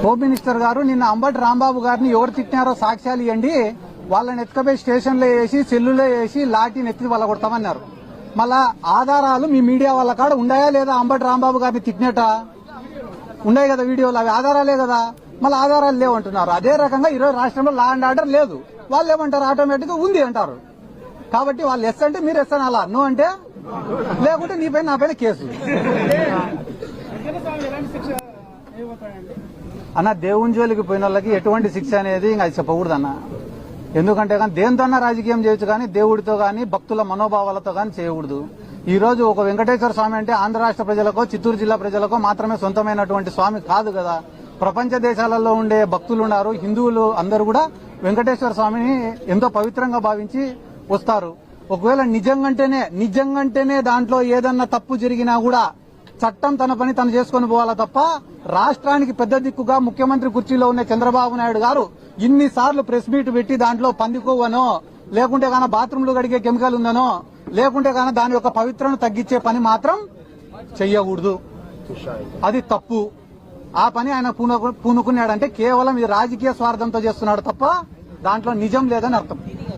Home minister గారు నిన్న అంబటి రాంబాబు గారిని ఎవరు తిట్టినారో సాక్ష్యాలు ఇవ్వండి, వాళ్ళని ఎత్తుకపోయి స్టేషన్లో వేసి సెల్లులో వేసి లాఠీని ఎత్తి వాళ్ళ కొడతామన్నారు. మళ్ళా ఆధారాలు మీ మీడియా వాళ్ళ కాడ ఉన్నాయా లేదా? అంబటి రాంబాబు గారిని తిట్టినట ఉన్నాయి కదా వీడియోలు, అవి ఆధారాలే కదా. మళ్ళీ ఆధారాలు లేవంటున్నారు. అదే రకంగా ఈరోజు రాష్ట్రంలో లా అండ్ ఆర్డర్ లేదు. వాళ్ళు ఏమంటారు? ఆటోమేటిక్ గా ఉంది అంటారు. కాబట్టి వాళ్ళు ఎస్ అంటే మీరు ఎస్ అనాలా, నో అంటే లేకుంటే నీ పైన నా పైన కేసు. అన్న, దేవుని జోలికి పోయిన వాళ్ళకి ఎటువంటి శిక్ష అనేది ఇంకా చెప్పకూడదు అన్న. ఎందుకంటే కానీ దేంతో రాజకీయం చేయొచ్చు, కానీ దేవుడితో కానీ భక్తుల మనోభావాలతో కానీ చేయకూడదు. ఈ రోజు ఒక వెంకటేశ్వర స్వామి అంటే ఆంధ్ర రాష్ట్ర ప్రజలకో చిత్తూరు జిల్లా ప్రజలకో మాత్రమే సొంతమైనటువంటి స్వామి కాదు కదా. ప్రపంచ దేశాలలో ఉండే భక్తులు ఉన్నారు, హిందువులు అందరూ కూడా వెంకటేశ్వర స్వామిని ఎంతో పవిత్రంగా భావించి వస్తారు. ఒకవేళ నిజంగంటేనే దాంట్లో ఏదన్నా తప్పు జరిగినా కూడా చట్టం తన పని తను చేసుకుని పోవాలా తప్ప రాష్ట్రానికి పెద్ద దిక్కుగా ముఖ్యమంత్రి కుర్చీలో ఉన్న చంద్రబాబు నాయుడు గారు ఇన్నిసార్లు ప్రెస్ మీట్ పెట్టి దాంట్లో పందికోవనో, లేకుంటే గాన బాత్రూంలు కడిగే కెమికల్ ఉందనో, లేకుంటే గాన దాని యొక్క పవిత్రను తగ్గించే పని మాత్రం చెయ్యకూడదు. అది తప్పు. ఆ పని ఆయన పూనుకున్నాడంటే కేవలం ఇది రాజకీయ స్వార్థంతో చేస్తున్నాడు తప్ప దాంట్లో నిజం లేదని అర్థం.